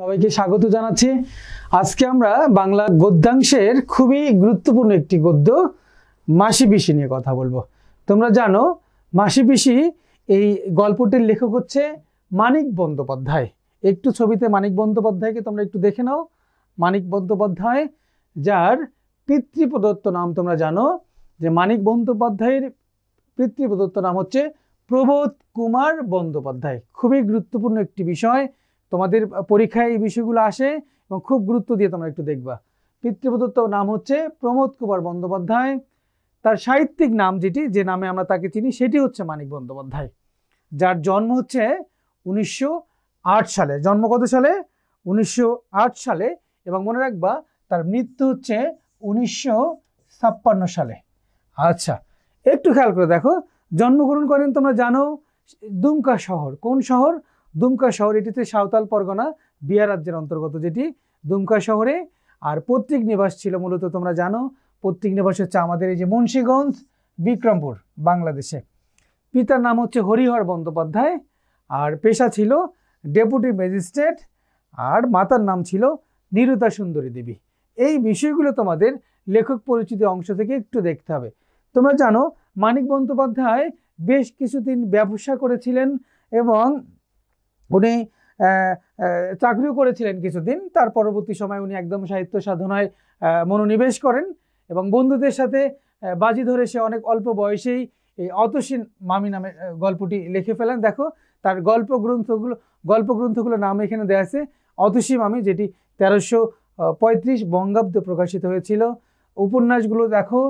সবাইকে স্বাগত জানাচ্ছি। আজকে আমরা বাংলা গদ্যাংশের খুবই গুরুত্বপূর্ণ একটি গদ্য মাসি পিসি নিয়ে কথা বলবো। তোমরা জানো মাসি পিসি এই গল্পটির লেখক হচ্ছে মানিক বন্দ্যোপাধ্যায়। একটু ছবিতে মানিক বন্দ্যোপাধ্যায়কে তোমরা একটু দেখে নাও। মানিক বন্দ্যোপাধ্যায়, যার পিতৃপ্রদত্ত নাম তোমরা জানো যে মানিক বন্দ্যোপাধ্যায়ের পিতৃপ্রদত্ত নাম হচ্ছে প্রবোধ কুমার বন্দ্যোপাধ্যায়। খুবই গুরুত্বপূর্ণ একটি বিষয়, তোমাদের পরীক্ষায় এই বিষয়গুলো আসে এবং খুব গুরুত্ব দিয়ে তোমরা একটু দেখবা। পিতৃপ্রদত্ত নাম হচ্ছে প্রমোদ কুমার বন্দ্যোপাধ্যায়। তার সাহিত্যিক নাম যে নামে আমরা তাকে চিনি সেটি হচ্ছে মানিক বন্দ্যোপাধ্যায়, যার জন্ম হচ্ছে 1908 সালে। জন্ম কত সালে? 1908 সালে। এবং মনে রাখবা তার মৃত্যু হচ্ছে 1956 সালে। আচ্ছা, একটু খেয়াল করে দেখো, জন্মগ্রহণ করেন তোমরা জানো দুমকা শহর। কোন শহর? দুমকা শহর। এটিতে সাঁওতাল পরগনা বিহার রাজ্যের অন্তর্গত, যেটি দুমকা শহরে। আর পৈতৃক নিবাস ছিল মূলত তোমরা জানো, পৈতৃক নিবাস হচ্ছে আমাদের এই যে মুন্সিগঞ্জ, বিক্রমপুর, বাংলাদেশে। পিতার নাম হচ্ছে হরিহর বন্দ্যোপাধ্যায়, আর পেশা ছিল ডেপুটি ম্যাজিস্ট্রেট, আর মাতার নাম ছিল নিরুতা সুন্দরী দেবী। এই বিষয়গুলো তোমাদের লেখক পরিচিতি অংশ থেকে একটু দেখতে হবে। তোমরা জানো মানিক বন্দ্যোপাধ্যায় বেশ কিছুদিন ব্যবসা করেছিলেন এবং উনি চাকরিও করেছিলেন কিছুদিন। তার পরবর্তী সময় উনি একদম সাহিত্য সাধনায় মনোনিবেশ করেন এবং বন্ধুদের সাথে বাজি ধরে সে অনেক অল্প বয়সেই এই অতসীন মামি নামে গল্পটি লিখে ফেলেন। দেখো তার গল্পগ্রন্থগুলো নাম এখানে দেওয়া আছে। অতসী মামি, যেটি 1335 বঙ্গাব্দে প্রকাশিত হয়েছিল। উপন্যাসগুলো দেখো,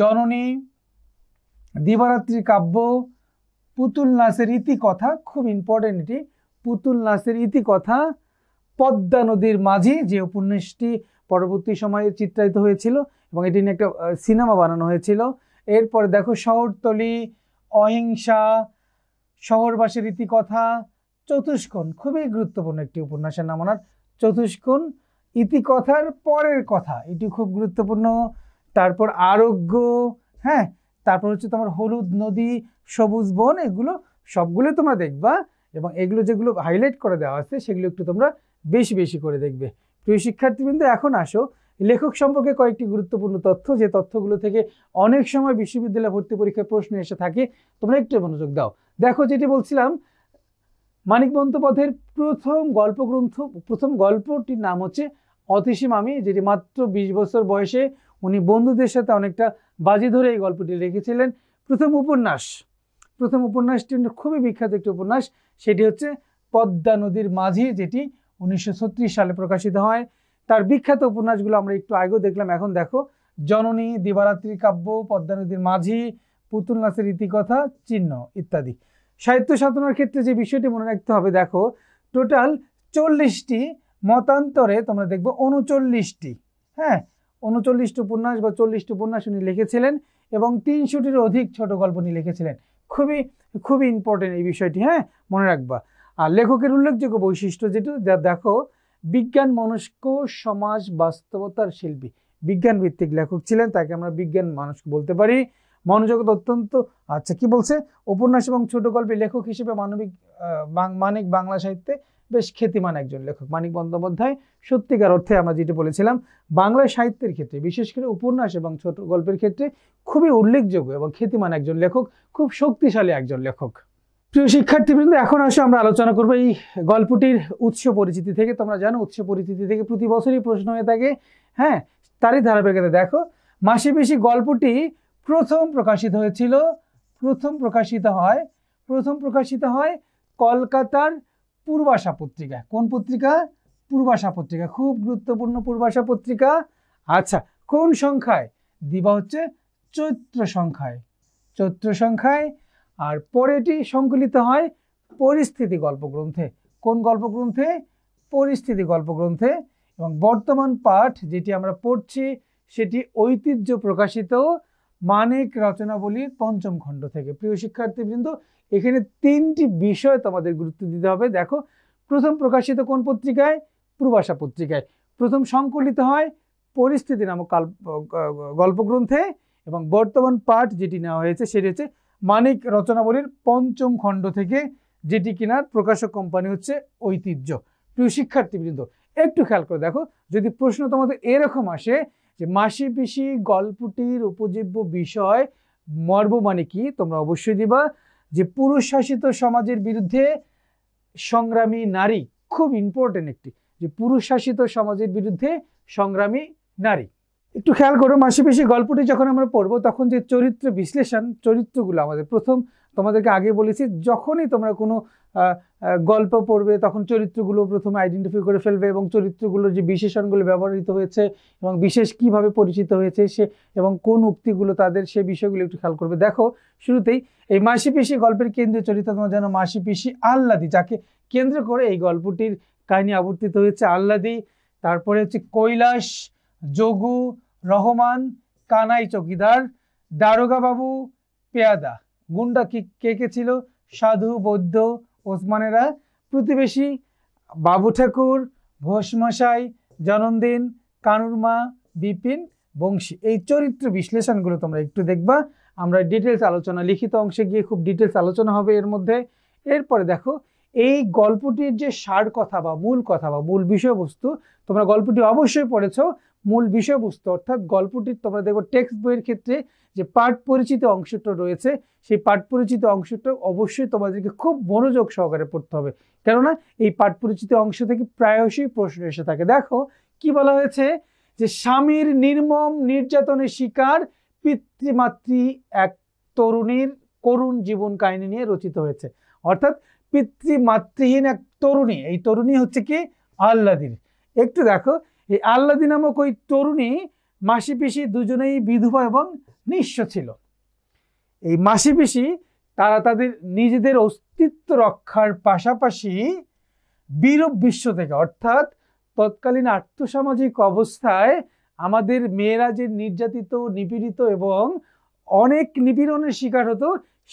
জননী, দিবারাত্রি কাব্য, পুতুল নাচের ইতিকথা, খুব ইম্পর্টেন্ট এটি, পুতুল নাচের ইতিকথা, পদ্মা নদীর মাঝি, যে উপন্যাসটি পরবর্তী সময়ে চিত্রায়িত হয়েছিল এবং এটি নিয়ে একটা সিনেমা বানানো হয়েছিল। এরপরে দেখো শহরতলী, অহিংসা, শহরবাসীর ইতিকথা, চতুষ্কোণ, খুবই গুরুত্বপূর্ণ একটি উপন্যাসের নাম ওনার, চতুষ্কোণ, ইতিকথার পরের কথা, এটি খুব গুরুত্বপূর্ণ। তারপর আরোগ্য, হ্যাঁ, তারপর হচ্ছে তোমার হলুদ নদী, সবুজ বন, এগুলো সবগুলো তোমরা দেখবা এবং এগুলো যেগুলো হাইলাইট করে দেওয়া আছে সেগুলো একটু তোমরা বেশি বেশি করে দেখবে। প্রিয় শিক্ষার্থীবৃন্দ, এখন আসো লেখক সম্পর্কে কয়েকটি গুরুত্বপূর্ণ তথ্য, যে তথ্যগুলো থেকে অনেক সময় বিশ্ববিদ্যালয় ভর্তি পরীক্ষায় প্রশ্ন এসে থাকে। তোমরা একটু মনোযোগ দাও। দেখো, যেটি বলছিলাম, মানিক বন্দ্যোপাধ্যায়ের প্রথম গল্পটির নাম হচ্ছে অতসী মামি, যেটি মাত্র 20 বছর বয়সে উনি বন্ধুদের সাথে অনেকটা বাজি ধরে এই গল্পটি লিখেছিলেন। প্রথম উপন্যাসটি খুবই বিখ্যাত একটি উপন্যাস, সেটি হচ্ছে পদ্মা নদীর মাঝি, যেটি 1936 সালে প্রকাশিত হয়। তার বিখ্যাত উপন্যাসগুলো আমরা একটু আগেও দেখলাম। এখন দেখো, জননী, দিবারাত্রি কাব্য, পদ্মা নদীর মাঝি, পুতুল নাচের ইতিকথা, চিহ্ন ইত্যাদি। সাহিত্য সাধনার ক্ষেত্রে যে বিষয়টি মনে রাখতে হবে, দেখো টোটাল 40টি মতান্তরে তোমরা দেখবো 39টি, হ্যাঁ, 39টি উপন্যাস বা 40টি উপন্যাস উনি লিখেছিলেন এবং 300টির অধিক ছোট গল্প উনি লিখেছিলেন। খুবই ইম্পর্টেন্ট এই বিষয়টি, হ্যাঁ, মনে রাখবা। আর লেখকের উল্লেখযোগ্য বৈশিষ্ট্য যা দেখো, বিজ্ঞান মনস্ক, সমাজ বাস্তবতার শিল্পী, বিজ্ঞান ভিত্তিক লেখক ছিলেন, তাকে আমরা বিজ্ঞান মনস্ক বলতে পারি। মনোজগৎ অত্যন্ত, আচ্ছা কি বলছে, উপন্যাস এবং ছোট গল্পের লেখক হিসেবে মানিক বাংলা সাহিত্যে বেশ খ্যাতিমান একজন লেখক। মানিক বন্দ্যোপাধ্যায় সত্যিকার অর্থে আমরা যেটা বলেছিলাম, বাংলা সাহিত্যের ক্ষেত্রে বিশেষ করে উপন্যাস এবং ছোট গল্পের ক্ষেত্রে খুবই উল্লেখযোগ্য এবং খ্যাতিমান একজন লেখক, খুব শক্তিশালী একজন লেখক। প্রিয় শিক্ষার্থীবৃন্দ, এখন আসলে আমরা আলোচনা করবো এই গল্পটির উৎস পরিচিতি থেকে। তোমরা জানো উৎস পরিচিতি থেকে প্রতি বছরই প্রশ্ন হয়ে থাকে, হ্যাঁ, তারই ধারাবাহিকতা। দেখো, মাসি পিসি গল্পটি প্রথম প্রকাশিত হয় কলকাতার পূর্বাশা পত্রিকা। কোন পত্রিকা? পূর্বাশা পত্রিকা, খুব গুরুত্বপূর্ণ পূর্বাশা পত্রিকা। আচ্ছা, কোন সংখ্যায়? দিবা হচ্ছে চৈত্র সংখ্যায়। আর পরে এটি সংকলিত হয় পরিস্থিতি গল্পগ্রন্থে। কোন গল্পগ্রন্থে? পরিস্থিতি গল্পগ্রন্থে। এবং বর্তমান পাঠ যেটি আমরা পড়ছি সেটি ঐতিহ্য প্রকাশিত মানিক রচনাবলীর 5ম খণ্ড থেকে। প্রিয় শিক্ষার্থীবৃন্দ, এখানে 3টি বিষয় তোমাদের গুরুত্ব দিতে হবে। দেখো, প্রথম প্রকাশিত কোন পত্রিকায়? পূর্বাশা পত্রিকায়। প্রথম সংকলিত হয় পরিস্থিতি নামক গল্পগ্রন্থে এবং বর্তমান পাঠ যেটি নেওয়া হয়েছে সেটি হচ্ছে মানিক রচনাবলীর 5ম খণ্ড থেকে, যেটি কিনার প্রকাশক কোম্পানি হচ্ছে ঐতিহ্য। প্রিয় শিক্ষার্থীবৃন্দ একটু খেয়াল করে দেখো, যদি প্রশ্ন তোমাদের এরকম আসে যে মাসি পিসি গল্পটির উপজীব্য বিষয় মর্ম মানে কি, তোমরা অবশ্যই দিবা যে পুরুষ শাসিত সমাজের বিরুদ্ধে সংগ্রামী নারী। খুব ইম্পর্টেন্ট একটি, যে পুরুষ শাসিত সমাজের বিরুদ্ধে সংগ্রামী নারী। একটু খেয়াল করো, মাসি পিসি গল্পটি যখন আমরা পড়বো তখন যে চরিত্র বিশ্লেষণ, চরিত্রগুলো আমাদের প্রথম তোমাদেরকে আগে বলেছি, যখনই তোমরা কোনো গল্প পড়বে তখন চরিত্রগুলো প্রথমে আইডেন্টিফাই করে ফেলবে এবং চরিত্রগুলোর যে বিশেষণগুলো ব্যবহৃত হয়েছে এবং বিশেষ কিভাবে পরিচিত হয়েছে সে এবং কোন উক্তিগুলো তাদের, সে বিষয়গুলো একটু খেয়াল করবে। দেখো শুরুতেই এই মাসি পিসি গল্পের কেন্দ্রীয় চরিত্র তোমরা জানো মাসি পিসি আহ্লাদি, যাকে কেন্দ্র করে এই গল্পটির কাহিনী আবর্তিত হয়েছে। আহ্লাদি, তারপরে হচ্ছে কৈলাস, যোগু, রহমান, কানাই চৌকিদার, দারোগা বাবু, পেয়াদা। গুন্ডা কে কে ছিল? সাধু, বৌদ্ধ, ওসমানেরা, প্রতিবেশী, বাবু ঠাকুর, ঘোষমশাই, জননদিন, কানুরমা, বিপিন, বংশী। এই চরিত্র বিশ্লেষণগুলো তোমরা একটু দেখবা, আমরা ডিটেলস আলোচনা লিখিত অংশে গিয়ে খুব ডিটেলস আলোচনা হবে এর মধ্যে। এরপরে দেখো এই গল্পটির যে সার কথা বা মূল বিষয়বস্তু, তোমরা গল্পটি অবশ্যই পড়েছো। মূল বিষয়বস্তু অর্থাৎ গল্পটির তোমরা দেখো টেক্সট বইয়ের ক্ষেত্রে যে পাঠ পরিচিত অংশটা রয়েছে, সেই পাঠ পরিচিত অংশটা অবশ্যই তোমাদেরকে খুব মনোযোগ সহকারে পড়তে হবে, কেননা এই পাঠ পরিচিত অংশ থেকে প্রায়শই প্রশ্ন এসে থাকে। দেখো কি বলা হয়েছে, যে স্বামীর নির্মম নির্যাতনের শিকার পিতৃমাতৃ এক তরুণীর করুণ জীবন কাহিনী নিয়ে রচিত হয়েছে। অর্থাৎ পিতৃমাতৃহীন এক তরুণী, এই তরুণী হচ্ছে কি আহ্লাদির। একটু দেখো এই আহ্লাদি নামক ওই তরুণী মাসি পিসি দুজনেই বিধবা এবং নিঃস্ব ছিল। এই মাসি পিসি তারা তাদের নিজেদের অস্তিত্ব রক্ষার পাশাপাশি বিরূপ বিশ্ব থেকে, অর্থাৎ তৎকালীন আর্থসামাজিক অবস্থায় আমাদের মেয়েরা যে নির্যাতিত, নিপীড়িত এবং অনেক নিপীড়নের শিকার হতো,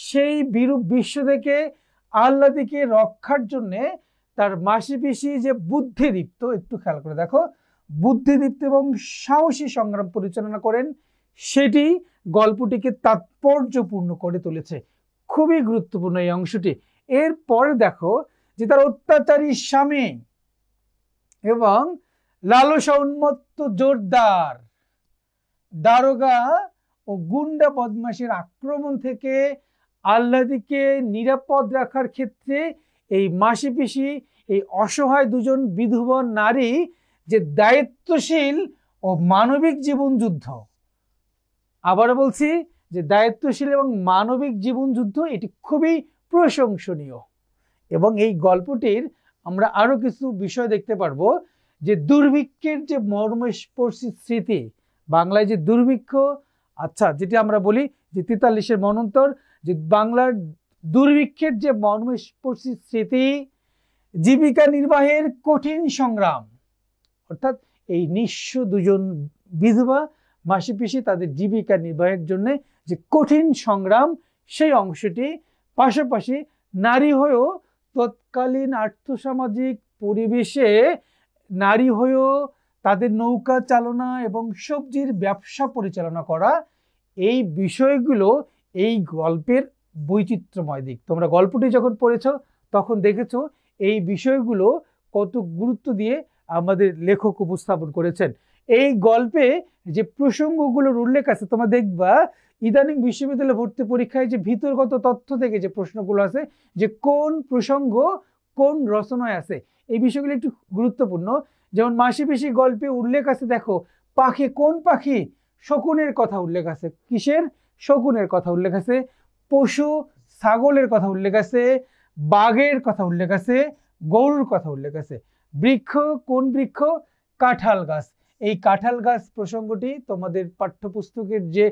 সেই বিরূপ বিশ্ব থেকে আহ্লাদিকে রক্ষার জন্যে তার মাসি পিসি যে বুদ্ধিদীপ্ত, একটু খেয়াল করে দেখো, বুদ্ধিদীপ্ত এবং সাহসী সংগ্রাম পরিচালনা করেন, সেটি গল্পটিকে তাৎপর্যপূর্ণ করে তুলেছে। খুবই গুরুত্বপূর্ণ এই অংশটি। এরপরে দেখো যে তার অত্যাচারী স্বামী এবং লালসা উন্মত্ত জোরদার দারোগা ও গুন্ডা বদমাশের আক্রমণ থেকে আহ্লাদিকে নিরাপদ রাখার ক্ষেত্রে এই মাসি পিসি, এই অসহায় দুজন বিধবা নারী যে দায়িত্বশীল ও মানবিক জীবন যুদ্ধ, আবারও বলছি যে দায়িত্বশীল এবং মানবিক জীবন যুদ্ধ, এটি খুবই প্রশংসনীয়। এবং এই গল্পটির আমরা আরো কিছু বিষয় দেখতে পারবো, যে দুর্ভিক্ষের যে মর্মস্পর্শী স্মৃতি, বাংলায় যে দুর্ভিক্ষ, আচ্ছা যেটি আমরা বলি যে 43-এর মন্বন্তর, যে বাংলার দুর্ভিক্ষের যে মর্মস্পর্শী স্মৃতি, জীবিকা নির্বাহের কঠিন সংগ্রাম, অর্থাৎ এই নিঃস্ব দুজন বিধবা মাসি পিসি তাদের জীবিকা নির্বাহের জন্য যে কঠিন সংগ্রাম, সেই অংশটি পাশাপাশি নারী হয়েও তৎকালীন আর্থসামাজিক পরিবেশে নারী হয়েও তাদের নৌকা চালনা এবং সবজির ব্যবসা পরিচালনা করা, এই বিষয়গুলো এই গল্পের বৈচিত্র্যময় দিক। তোমরা গল্পটি যখন পড়েছো তখন দেখেছো এই বিষয়গুলো কত গুরুত্ব দিয়ে আমাদের লেখক উপস্থাপন করেছেন। এই গল্পে যে প্রসঙ্গগুলোর উল্লেখ আছে, তোমরা দেখবা ইদানিং বিশ্ববিদ্যালয় ভর্তি পরীক্ষায় যে ভিতরগত তথ্য থেকে যে প্রশ্নগুলো আছে, যে কোন প্রসঙ্গ কোন রচনায় আছে, এই বিষয়গুলো একটু গুরুত্বপূর্ণ। যেমন মাসি পিসি গল্পে উল্লেখ আছে, দেখো পাখি, কোন পাখি? শকুনের কথা উল্লেখ আছে। কিসের? শকুনের কথা উল্লেখ আছে। পশু, ছাগলের কথা উল্লেখ আছে। বাঘের কথা উল্লেখ আছে। গরুর কথা উল্লেখ আছে। বৃক্ষ, কোন বৃক্ষ? কাঁঠাল গাছ। এই কাঁঠাল গাছ প্রসঙ্গটি তোমাদের পাঠ্যপুস্তকের যে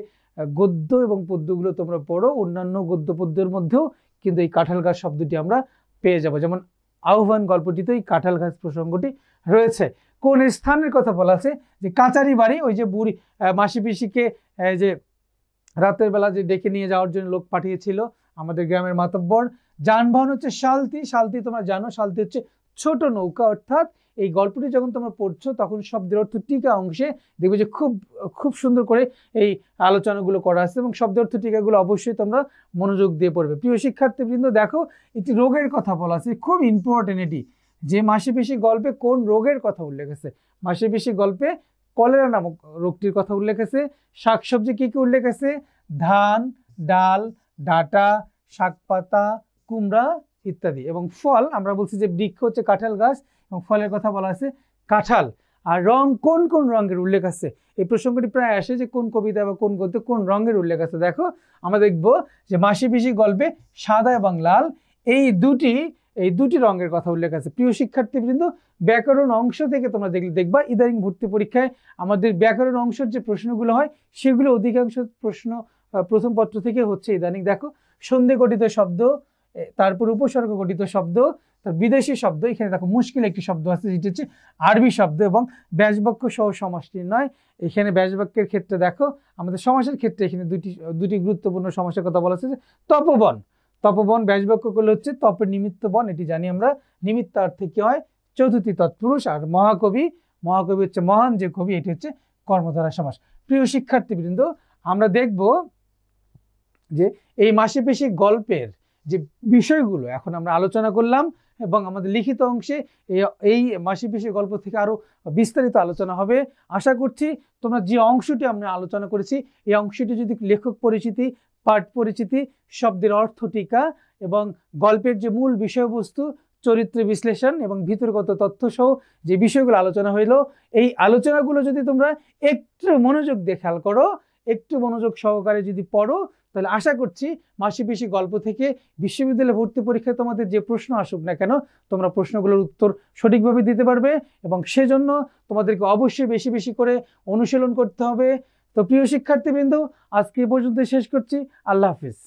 গদ্য এবং পদ্যগুলো তোমরা পড়ো, অন্যান্য গদ্য পদ্যের মধ্যেও কিন্তু এই কাঁঠাল গাছ শব্দটি আমরা পেয়ে যাব। যেমন আহ্বান গল্পটিতে এই কাঁঠাল গাছ প্রসঙ্গটি রয়েছে। কোন স্থানের কথা বলা আছে? যে কাচারি বাড়ি, ওই যে বুড়ি মাসি পিসিকে যে রাতের বেলা যে ডেকে নিয়ে যাওয়ার জন্য লোক পাঠিয়েছিল আমাদের গ্রামের মাতব্বর। যানবাহন হচ্ছে শালতি। শালতি তোমরা জানো, শালতি হচ্ছে ছোট নৌকা। অর্থাৎ এই গল্পটি যখন তোমরা পড়ছো তখন শব্দের অর্থ টিকা অংশে দেখবে যে খুব সুন্দর করে এই আলোচনাগুলো করা আছে এবং শব্দের অর্থ টিকাগুলো অবশ্যই তোমরা মনোযোগ দিয়ে পড়বে। প্রিয় শিক্ষার্থীবৃন্দ, দেখো একটি রোগের কথা বলা আছে, খুব ইম্পর্টেন্ট এটি। যে মাসিপেশি গল্পে কোন রোগের কথা উল্লেখ আছে? মাসিপেশি গল্পে কলেরা নামক রোগটির কথা উল্লেখ আছে। শাকসবজি কি কি উল্লেখ আছে? ধান, ডাল, ডাঁটা, শাকপাতা, কুমড়া ইত্যাদি। এবং ফল আমরা বলছি যে বৃক্ষ হচ্ছে কাঁঠাল গাছ, এবং ফলের কথা বলা আছে কাঁঠাল। আর রং, কোন কোন রঙের উল্লেখ আছে? এই প্রসঙ্গটি প্রায় আসে যে কোন কবিতা বা কোন গদ্যে কোন রঙের উল্লেখ আছে। দেখো আমরা দেখব যে মাসিপেশি গল্পে সাদা এবং লাল এই দুটি রঙের কথা উল্লেখ আছে। প্রিয় শিক্ষার্থীবৃন্দ, ব্যাকরণ অংশ থেকে তোমরা দেখবা ইদানিং ভর্তি পরীক্ষায় আমাদের ব্যাকরণ অংশের যে প্রশ্নগুলো হয় সেগুলো অধিকাংশ প্রশ্ন প্রথম পত্র থেকে হচ্ছে ইদানিং। দেখো সন্ধি গঠিত শব্দ, তারপর উপসর্গ গঠিত শব্দ, তার বিদেশি শব্দ, এখানে দেখো মুশকিল একটি শব্দ আছে যেটি হচ্ছে আরবি শব্দ, এবং ব্যাসবাক্য সহ সমাস নির্ণয়। এখানে ব্যাসবাক্যের ক্ষেত্রে দেখো আমাদের সমাসের ক্ষেত্রে এখানে দুটি গুরুত্বপূর্ণ সমাসের কথা বলা আছে। তপবন, তপবন ব্যাসবাক্য করলে হচ্ছে তপের নিমিত্ত বন, এটি জানি আমরা। নিমিত্ত অর্থে কি হয়? চতুর্থী তৎপুরুষ। আর মহাকবি, মহাকবি হচ্ছে মহান যে কবি, এটি হচ্ছে কর্মধারা সমাস। প্রিয় শিক্ষার্থীবৃন্দ, আমরা দেখব যে এই মাসিপেশি গল্পের যে বিষয়গুলো এখন আমরা আলোচনা করলাম, এবং আমাদের লিখিত অংশে এই মাসিপেশি গল্প থেকে আরো বিস্তারিত আলোচনা হবে। আশা করছি তোমরা যে অংশটি আমরা আলোচনা করেছি এই অংশটি যদি লেখক পরিচিতি, পাঠ পরিচিতি, শব্দের অর্থ টিকা এবং গল্পের যে মূল বিষয়বস্তু, চরিত্র বিশ্লেষণ এবং ভিতরগত তথ্য সহ যে বিষয়গুলো আলোচনা হইলো, এই আলোচনাগুলো যদি তোমরা একটু মনোযোগ দিয়ে খেয়াল করো, একটু মনোযোগ সহকারে যদি পড়ো, তাহলে আশা করছি মাসিপেশি গল্প থেকে বিশ্ববিদ্যালয়ে ভর্তি পরীক্ষায় তোমাদের যে প্রশ্ন আসুক না কেন তোমরা প্রশ্নগুলোর উত্তর সঠিকভাবে দিতে পারবে, এবং সেজন্য তোমাদেরকে অবশ্যই বেশি বেশি করে অনুশীলন করতে হবে। তো প্রিয় শিক্ষার্থীবৃন্দ, আজকে এই পর্যন্ত শেষ করছি। আল্লাহ হাফিজ।